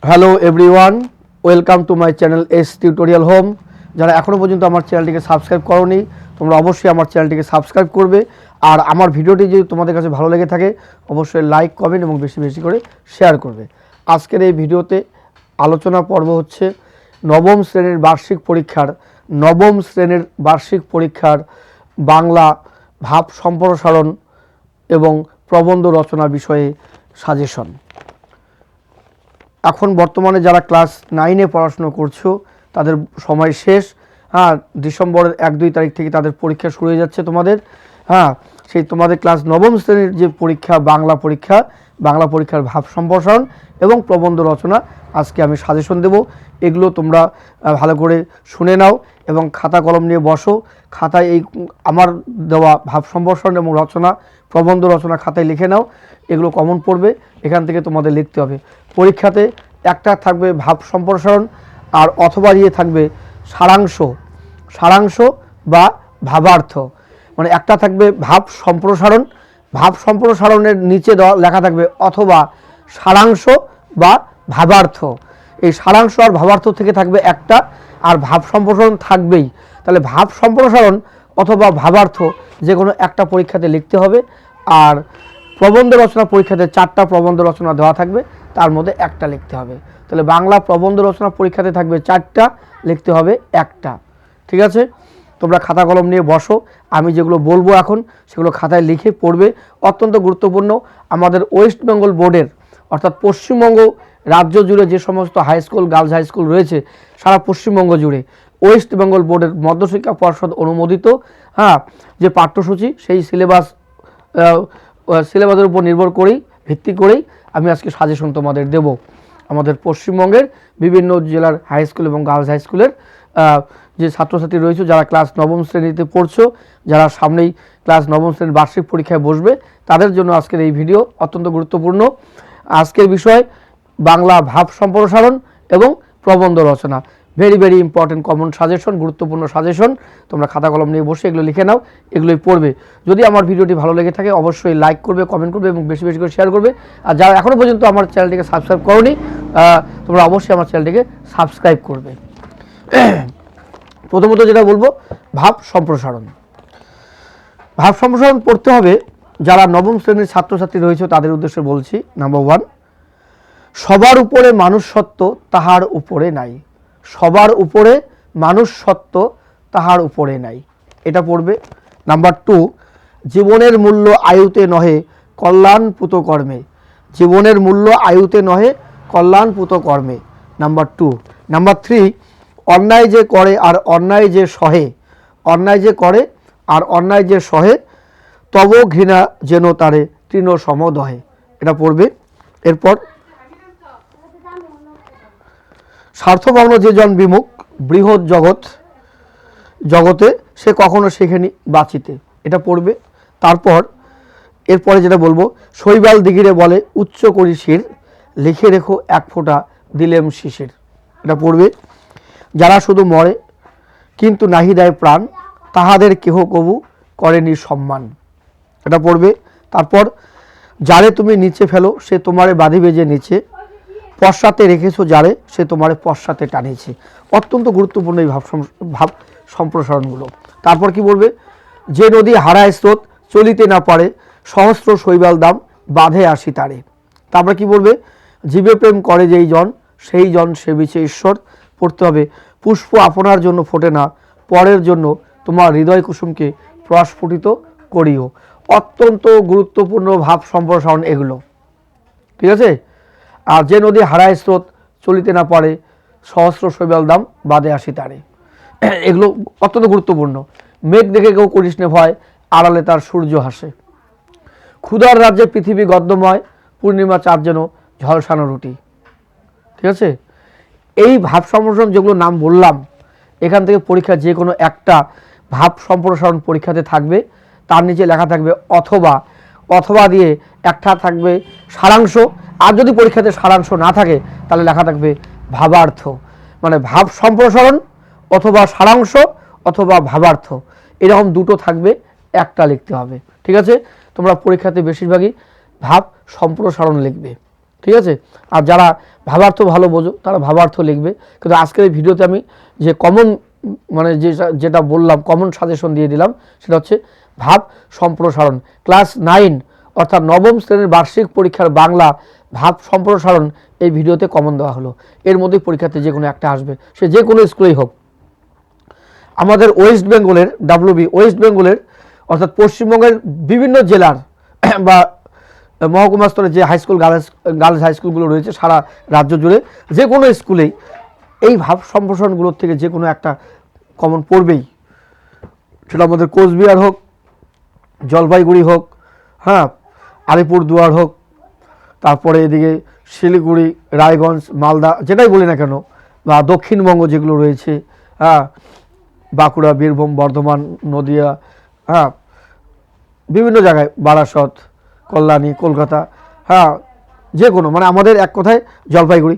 Hello everyone, welcome to my channel S tutorial home. যারা এখনও পর্যন্ত আমার চ্যানেলটিকে সাবস্ক্রাইব করোনি, তোমরা অবশ্যই আমার চ্যানেলটিকে সাবস্ক্রাইব করবে। আর আমার ভিডিওটি যদি তোমাদের কাছে ভালো লেগে থাকে, অবশ্যই লাইক, কমেন্ট এবং বেশি বেশি করে শেয়ার করবে। আজকের এই ভিডিওতে আলোচনা পর্ব হচ্ছে নবম শ্রেণীর বার্ষিক পরীক্ষার বাংলা ভাব সম্প্রসারণ এবং প্রবন্ধ রচনা বিষয়ে সাজেশন। এখন বর্তমানে যারা ক্লাস 9-এ পড়াশোনা করছো তাদের সময় শেষ। ডিসেম্বরের 1-2 তারিখ থেকে তাদের পরীক্ষা শুরু হয়ে যাচ্ছে তোমাদের। সেই তোমাদের ক্লাস নবম শ্রেণীর যে পরীক্ষা, বাংলা পরীক্ষার ভাব সম্প্রসারণ এবং প্রবন্ধ রচনা আজকে আমি সাজেশন দেব। এগুলো তোমরা ভালো করে শুনে নাও এবং খাতা কলম নিয়ে বসো। খাতায় এই আমার দেওয়া ভাব সম্প্রসারণ এবং প্রবন্ধ রচনা খাতায় লিখে নাও। এগুলো কমন পড়বে, এখান থেকে তোমাদের লিখতে হবে। পরীক্ষাতে একটা থাকবে ভাব সম্প্রসারণ আর অথবা দিয়ে থাকবে সারাংশ বা ভাবার্থ। মানে একটা থাকবে ভাব সম্প্রসারণের নিচে লেখা থাকবে অথবা সারাংশ বা ভাবার্থ। এই সারাংশ আর ভাবার্থ থেকে থাকবে একটা, আর ভাব সম্প্রসারণ থাকবেই। তাহলে ভাব সম্প্রসারণ অথবা ভাবার্থ যে কোনো একটা পরীক্ষাতে লিখতে হবে। আর প্রবন্ধ রচনা পরীক্ষাতে 4টা প্রবন্ধ রচনা দেওয়া থাকবে, তার মধ্যে একটা লিখতে হবে। তাহলে বাংলা প্রবন্ধ রচনা পরীক্ষাতে থাকবে 4টা, লিখতে হবে একটা। ঠিক আছে, তোমরা খাতা কলম নিয়ে বসো। আমি যেগুলো বলবো এখন সেগুলো খাতায় লিখে পড়বে। অত্যন্ত গুরুত্বপূর্ণ। আমাদের ওয়েস্ট বেঙ্গল বোর্ডের অর্থাৎ পশ্চিমবঙ্গ রাজ্য জুড়ে যে সমস্ত high school, girls high school রয়েছে সারা পশ্চিমবঙ্গ জুড়ে ওয়েস্ট বেঙ্গল বোর্ডের মধ্যশিক্ষা পর্ষদ অনুমোদিত যে পাঠ্যসূচি, সেই সিলেবাসের উপর ভিত্তি করেই আমি আজকে সাজেশন তোমাদের দেব। আমাদের পশ্চিমবঙ্গের বিভিন্ন জেলার হাই স্কুল এবং গার্লস হাই স্কুলের যে ছাত্রছাত্রী রয়েছে, যারা ক্লাস নবম শ্রেণীতে পড়ছো, যারা সামনেই ক্লাস নবম শ্রেণীর বার্ষিক পরীক্ষায় বসবে, তাদের জন্য আজকের এই ভিডিও অত্যন্ত গুরুত্বপূর্ণ। আজকের বিষয় বাংলা ভাব সম্প্রসারণ এবং প্রবন্ধ রচনা। Very very important common suggestion, গুরুত্বপূর্ণ সাজেশন। তোমরা খাতা কলম নিয়ে বসে এগুলো লিখে নাও, এগুলোই পড়বে। যদি আমার ভিডিওটি ভালো লেগে থাকে অবশ্যই লাইক করবে, কমেন্ট করবে এবং বেশি বেশি করে শেয়ার করবে। আর যারা এখনও পর্যন্ত আমার চ্যানেলটিকে সাবস্ক্রাইব করোনি, তোমরা অবশ্যই আমার চ্যানেলটিকে সাবস্ক্রাইব করবে। প্রথমত যেটা বলবো, ভাব সম্প্রসারণ পড়তে হবে। যারা নবম শ্রেণীর ছাত্রছাত্রী রয়েছে তাদের উদ্দেশ্যে বলছি। নাম্বার 1, সবার উপরে মানুষ সত্য, তাহার উপরে নাই। সবার উপরে মানুষ সত্য, তাহার উপরে নাই, এটা পড়বে। নাম্বার 2, জীবনের মূল্য আয়ুতে নহে, কল্যাণপুত কর্মে। জীবনের মূল্য আয়ুতে নহে, কল্যাণপুত কর্মে। নাম্বার 2। নাম্বার 3, অন্যায় যে করে আর অন্যায় যে সহে, তব ঘৃণা যেন তারে তৃণ সমদহে, এটা পড়বে। এরপর, স্বার্থভাবন যে জন বিমুখ, বৃহৎ জগতে সে কখনো সেখানে বাঁচিতে, এটা পড়বে। এরপরে যেটা বলবো, শৈবাল দিগিরে বলে উচ্চ করি শির, লিখে রেখো এক ফোঁটা দিলেম শিশির, এটা পড়বে। যারা শুধু মরে কিন্তু নাহি দেয় প্রাণ, তাহাদের কেহ কবু করেনি সম্মান, এটা পড়বে। তারপর, যারে তুমি নিচে ফেলো সে তোমারে বাঁধিবে যে নিচে, পশ্চাতে রেখেছো যারে সে তোমারে পশ্চাতে টানিয়েছে। অত্যন্ত গুরুত্বপূর্ণ এই ভাব সম্প্রসারণগুলো। তারপর কি বলবে, যে নদী হারায় স্রোত, চলিতে না পারে, সহস্র শৈবাল দাম বাঁধে আসি তারে। তারপর কি বলবে, জীবে প্রেম করে যেই জন, সেই জন সেবিছে ঈশ্বর, পড়তে হবে। পুষ্প আপনার জন্য ফোটে না, পরের জন্য তোমার হৃদয় কুসুমকে প্রস্ফুটিত করিও। অত্যন্ত গুরুত্বপূর্ণ ভাব সম্প্রসারণ এগুলো, ঠিক আছে। আর যে নদী হারায় স্রোত, চলিতে না পারে, সহস্র শৈবাল দাম বাঁধে আসি তারে, এগুলো অত্যন্ত গুরুত্বপূর্ণ। মেঘ দেখে কেউ করিস নে ভয়, আড়ালে তার সূর্য হাসে। ক্ষুধার রাজ্যে পৃথিবী গদ্যময়, পূর্ণিমা চাঁদ যেন ঝলসানো রুটি, ঠিক আছে। এই ভাব সম্প্রসারণ যেগুলো নাম বললাম, এখান থেকে পরীক্ষা যে কোনো একটা ভাব সম্প্রসারণ পরীক্ষাতে থাকবে। তার নিচে লেখা থাকবে অথবা দিয়ে একটা থাকবে সারাংশ। আর যদি পরীক্ষাতে সারাংশ না থাকে তাহলে লেখা থাকবে ভাবার্থ। মানে ভাব সম্প্রসারণ অথবা সারাংশ অথবা ভাবার্থ, এরকম দুটো থাকবে, একটা লিখতে হবে, ঠিক আছে। তোমরা পরীক্ষাতে বেশিরভাগই ভাব সম্প্রসারণ লিখবে, ঠিক আছে। আর যারা ভাবার্থ ভালো বোঝো তারা ভাবার্থ লিখবে। কিন্তু আজকের এই ভিডিওতে আমি যে কমন মানে যেটা বললাম, কমন সাজেশন দিয়ে দিলাম, সেটা হচ্ছে ভাব সম্প্রসারণ। ক্লাস 9 অর্থাৎ নবম শ্রেণীর বার্ষিক পরীক্ষার বাংলা ভাব সম্প্রসারণ এই ভিডিওতে কমন দেওয়া হলো। এর মধ্যেই পরীক্ষাতে যে কোনো একটা আসবে, সে যে কোনো স্কুলেই হোক। আমাদের ওয়েস্ট বেঙ্গলের ওয়েস্ট বেঙ্গলের অর্থাৎ পশ্চিমবঙ্গের বিভিন্ন জেলার বা মহকুমা স্তরে যে হাই স্কুল গার্লস হাই স্কুলগুলো রয়েছে সারা রাজ্য জুড়ে, যে কোনো স্কুলেই এই ভাব সম্প্রসারণগুলোর থেকে যে কোনো একটা কমন পড়বেই। সেটা আমাদের কোচবিহার হোক, জলপাইগুড়ি হোক, হ্যাঁ, আলিপুরদুয়ার হোক, তারপরে এদিকে শিলিগুড়ি, রায়গঞ্জ, মালদা, যেটাই বলি না কেন, বা দক্ষিণবঙ্গ যেগুলো রয়েছে, হ্যাঁ, বাঁকুড়া, বীরভূম, বর্ধমান, নদিয়া, হ্যাঁ, বিভিন্ন জায়গায়, বারাসত, কল্যাণী, কলকাতা, হ্যাঁ, যে কোনো, মানে আমাদের এক কথায় জলপাইগুড়ি,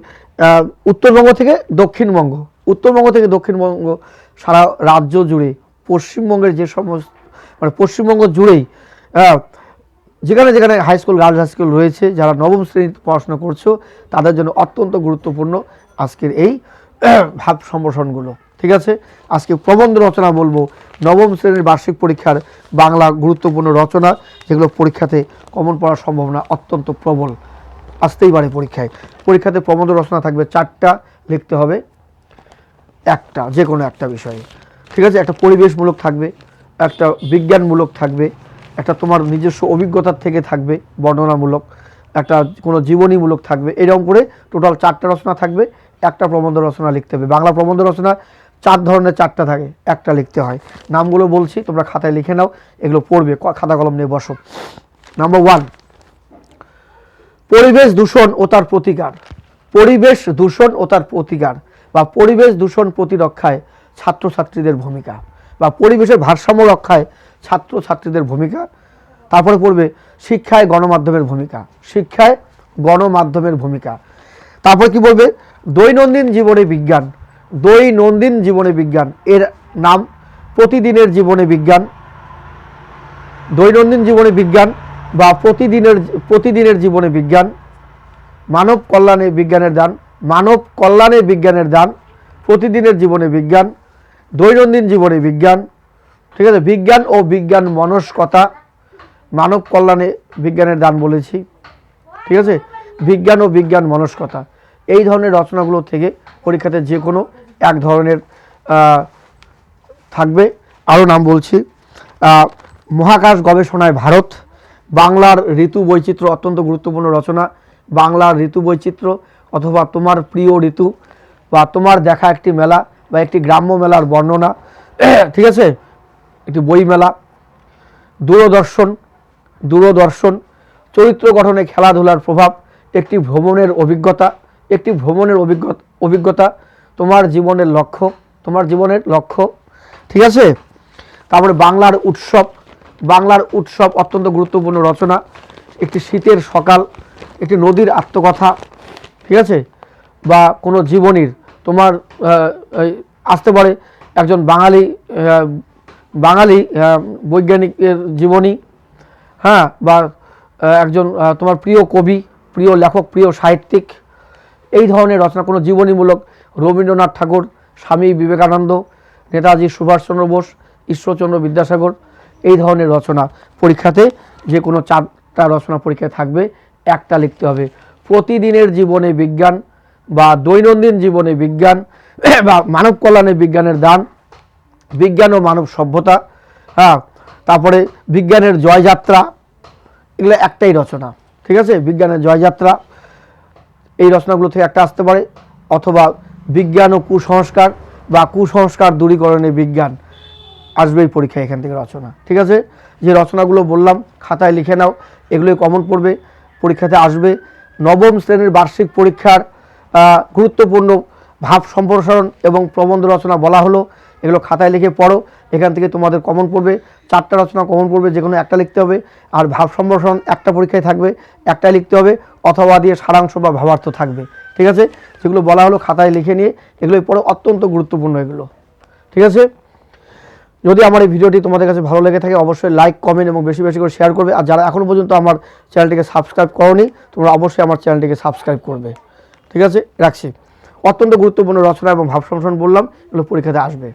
উত্তরবঙ্গ থেকে দক্ষিণবঙ্গ, সারা রাজ্য জুড়ে, পশ্চিমবঙ্গের যে সমস্ত মানে পশ্চিমবঙ্গ জুড়েই যেখানে যেখানে high school girls high school রয়েছে, যারা নবম শ্রেণীতে পড়াশোনা করছো তাদের জন্য অত্যন্ত গুরুত্বপূর্ণ আজকের এই ভাব সম্প্রসারণগুলো। ঠিক আছে, আজকে প্রবন্ধ রচনা বলবো, নবম শ্রেণীর বার্ষিক পরীক্ষার বাংলা গুরুত্বপূর্ণ রচনা, যেগুলো পরীক্ষাতে কমন পড়ার সম্ভাবনা অত্যন্ত প্রবল, আসতেই পারে পরীক্ষাতে প্রবন্ধ রচনা থাকবে 4টা, লিখতে হবে একটা, যে কোনো একটা বিষয়ে। ঠিক আছে, একটা পরিবেশমূলক থাকবে, একটা বিজ্ঞানমূলক থাকবে, একটা তোমার নিজস্ব অভিজ্ঞতার থেকে থাকবে বর্ণনামূলক, একটা কোনো জীবনীমূলক থাকবে। এরকম করে টোটাল 4টা রচনা থাকবে, একটা প্রবন্ধ রচনা লিখতে হবে। বাংলা প্রবন্ধ রচনা 4 ধরনের, 4টা থাকে, একটা লিখতে হয়। নামগুলো বলছি, তোমরা খাতায় লিখে নাও, এগুলো পড়বে, খাতা কলম নিয়ে বসো। নাম্বার 1, পরিবেশ দূষণ ও তার প্রতিকার। পরিবেশ দূষণ ও তার প্রতিকার বা পরিবেশ দূষণ প্রতিরক্ষায় ছাত্রছাত্রীদের ভূমিকা, বা পরিবেশের ভারসাম্য রক্ষায় ছাত্রছাত্রীদের ভূমিকা। তারপরে পড়বে শিক্ষায় গণমাধ্যমের ভূমিকা। তারপর কি বলবে, দৈনন্দিন জীবনে বিজ্ঞান, এর নাম প্রতিদিনের জীবনে বিজ্ঞান। দৈনন্দিন জীবনে বিজ্ঞান বা প্রতিদিনের জীবনে বিজ্ঞান। মানব কল্যাণে বিজ্ঞানের দান, প্রতিদিনের জীবনে বিজ্ঞান, দৈনন্দিন জীবনে বিজ্ঞান। ঠিক আছে, বিজ্ঞান ও বিজ্ঞান মনস্কতা, মানব কল্যাণে বিজ্ঞানের দান বলেছি। ঠিক আছে, বিজ্ঞান ও বিজ্ঞান মনস্কতা, এই ধরনের রচনাগুলো থেকে পরীক্ষাতে যে কোনো এক ধরনের থাকবে। আরও নাম বলছি, মহাকাশ গবেষণায় ভারত, বাংলার ঋতু বৈচিত্র্য, অত্যন্ত গুরুত্বপূর্ণ রচনা। বাংলার ঋতু বৈচিত্র্য অথবা তোমার প্রিয় ঋতু, বা তোমার দেখা একটি মেলা বা একটি গ্রাম্য মেলার বর্ণনা। ঠিক আছে, একটি বই মেলা। দূরদর্শন, চরিত্র গঠনে খেলাধুলার প্রভাব, একটি ভ্রমণের অভিজ্ঞতা, তোমার জীবনের লক্ষ্য। ঠিক আছে, তারপরে বাংলার উৎসব, অত্যন্ত গুরুত্বপূর্ণ রচনা। একটি শীতের সকাল, একটি নদীর আত্মকথা। ঠিক আছে, বা কোনো জীবনীর তোমার আসতে পারে একজন বাঙালি বৈজ্ঞানিকের জীবনী, হ্যাঁ, বা একজন তোমার প্রিয় কবি, প্রিয় লেখক, প্রিয় সাহিত্যিক, এই ধরনের রচনা। কোনো জীবনীমূলক, রবীন্দ্রনাথ ঠাকুর, স্বামী বিবেকানন্দ, নেতাজি সুভাষচন্দ্র বোস, ঈশ্বরচন্দ্র বিদ্যাসাগর, এই ধরনের রচনা পরীক্ষাতে যে কোনো 4টা রচনা পরীক্ষায় থাকবে, একটা লিখতে হবে। প্রতিদিনের জীবনে বিজ্ঞান বা দৈনন্দিন জীবনে বিজ্ঞান বা মানব কল্যাণে বিজ্ঞানের দান, বিজ্ঞান ও মানব সভ্যতা, হ্যাঁ, তারপরে বিজ্ঞানের জয়যাত্রা, এগুলো একটাই রচনা। ঠিক আছে, বিজ্ঞানের জয়যাত্রা, এই রচনাগুলো থেকে একটা আসতে পারে। অথবা বিজ্ঞান ও কুসংস্কার বা কুসংস্কার দূরীকরণে বিজ্ঞান, আসবেই পরীক্ষায় এখান থেকে রচনা। ঠিক আছে, যে রচনাগুলো বললাম খাতায় লিখে নাও, এগুলোই কমন পড়বে, পরীক্ষাতে আসবে। নবম শ্রেণীর বার্ষিক পরীক্ষার গুরুত্বপূর্ণ ভাব সম্প্রসারণ এবং প্রবন্ধ রচনা বলা হলো, এগুলো খাতায় লিখে পড়ো, এখান থেকে তোমাদের কমন পড়বে। 4টা রচনা কমন পড়বে, যে কোনো একটা লিখতে হবে। আর ভাব সম্প্রসারণ একটা পরীক্ষায় থাকবে, একটাই লিখতে হবে, অথবা দিয়ে সারাংশ বা ভাবার্থ থাকবে। ঠিক আছে, যেগুলো বলা হলো খাতায় লিখে নিয়ে এগুলোই পড়ো, অত্যন্ত গুরুত্বপূর্ণ এগুলো। ঠিক আছে, যদি আমার এই ভিডিওটি তোমাদের কাছে ভালো লেগে থাকে অবশ্যই লাইক কমেন্ট এবং বেশি বেশি করে শেয়ার করবে। আর যারা এখনও পর্যন্ত আমার চ্যানেলটিকে সাবস্ক্রাইব করোনি তোমরা অবশ্যই আমার চ্যানেলটিকে সাবস্ক্রাইব করবে। ঠিক আছে, রাখছি। অত্যন্ত গুরুত্বপূর্ণ রচনা এবং ভাব সংশোধন বললাম, এগুলো পরীক্ষাতে আসবে।